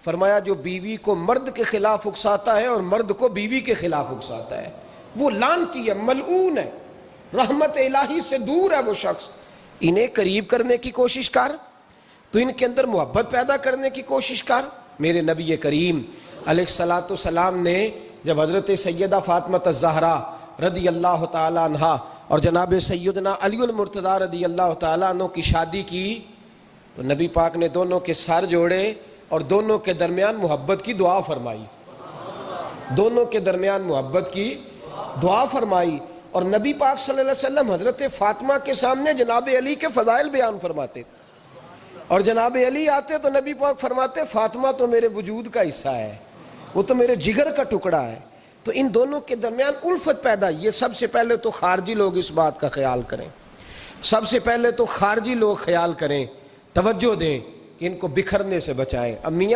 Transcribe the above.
فرمایا جو بیوی کو مرد کے خلاف اکساتا ہے اور مرد کو بیوی کے خلاف اکساتا ہے وہ لعنتی ہے، ملعون ہے، رحمت الہی سے دور ہے وہ شخص۔ انہیں قریب کرنے کی کوشش کر، تو ان کے اندر محبت پیدا کرنے کی کوشش کر۔ میرے نبی کریم علیہ السلام نے جب حضرت سیدہ فاطمہ الزہرا رضی اللہ تعالی عنہ اور جناب سیدنا علی المرتضیٰ رضی اللہ تعالیٰ عنہ کی شادی کی تو نبی پاک نے دونوں کے سر جوڑے اور دونوں کے درمیان محبت کی دعا فرمائی، دونوں کے درمیان محبت کی دعا فرمائی۔ اور نبی پاک صلی اللہ علیہ وسلم حضرت فاطمہ کے سامنے جناب علی کے فضائل بیان فرماتے، اور جناب علی آتے تو نبی پاک فرماتے فاطمہ تو میرے وجود کا حصہ ہے، وہ تو میرے جگر کا ٹکڑا ہے۔ تو ان دونوں کے درمیان الفت پیدا، یہ سب سے پہلے تو خارجی لوگ اس بات کا خیال کریں، سب سے پہلے تو خارجی لوگ خیال کریں، توجہ دیں کہ ان کو بکھرنے سے بچائیں۔ اب میاں